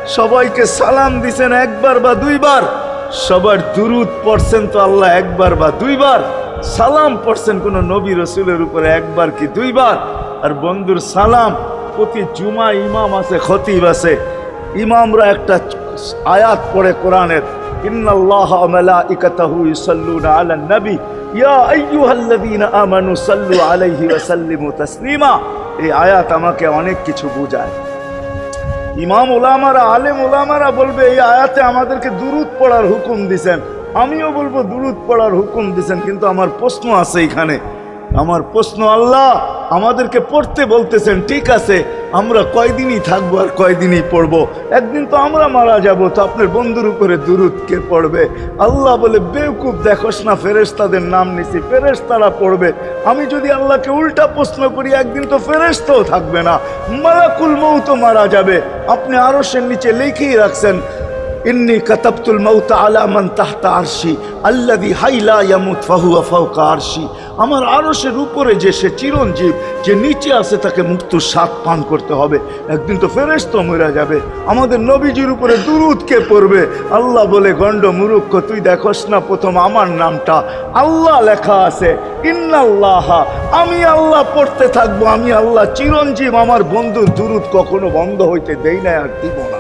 সবাইকে সালাম দিছেন একবার বা দুইবার, সবার দুরুদ পড়ছেন তো আল্লাহ একবার বা দুইবার, সালাম পড়ছেন কোন নবী রসুলের উপরে একবার কি দুইবার। আর বন্ধুর সালাম প্রতি জুমা ইমাম আছে, খতিব আছে, ইমামরা একটা আয়াত পড়ে কোরআনের, ইন্নাল্লাহা ওয়া মালাইকাতাহু ইউসাল্লুনা আলান নবী ইয়া আইয়ুহাল্লাযীনা আমানু সাল্লু আলাইহি ওয়া সাল্লিমু তাসলিমা। এই আয়াত আমাকে অনেক কিছু বোঝায়। ইমাম ওলামারা, আলেম ওলামারা বলবে এই আয়াতে আমাদেরকে দুরুদ পড়ার হুকুম দিছেন, আমিও বলবো দুরুদ পড়ার হুকুম দিছেন, কিন্তু আমার প্রশ্ন আছে এখানে। আমার প্রশ্ন, আল্লাহ আমাদেরকে পড়তে বলতেছেন, ঠিক আছে, আমরা কয়দিনই থাকবো আর কয়দিনই পড়বো, একদিন তো আমরা মারা যাব, তো আপনার বন্ধুর উপরে দুরুদ কে পড়বে? আল্লাহ বলে, বেওকুফ, দেখোস না ফেরেশতাদের নাম নিছি, ফেরেশতারা পড়বে। আমি যদি আল্লাহকে উল্টা প্রশ্ন করি, একদিন তো ফেরেশতাও থাকবে না, মালাকুল মউত মারা যাবে। আপনি আরশের নিচে লিখেই রাখছেন, ইন্নী কাতাবতুল মাউত আলা মান তাহতা আরশি আল্লাযী হাইলা ইয়ামুত ফাহুয়া ফাওকা আরশি। আমার আরশের উপরে যে সে চিরঞ্জীব, যে নিচে আছে, তাকে মৃত্যুর স্বাদ পান করতে হবে, একদিন তো ফেরেশতা মরে যাবে। আমাদের নবীজির উপরে দুরুদ কে পড়বে? আল্লাহ বলে, গণ্ড মূর্খ, তুই দেখোস না প্রথম আমার নামটা আল্লাহ লেখা আছে, ইন্নাল্লাহা, আমি আল্লাহ পড়তে থাকবো, আমি আল্লাহ চিরঞ্জীব, আমার বন্ধুর দুরুদ কখনো বন্ধ হইতে দেই না আর দিব না।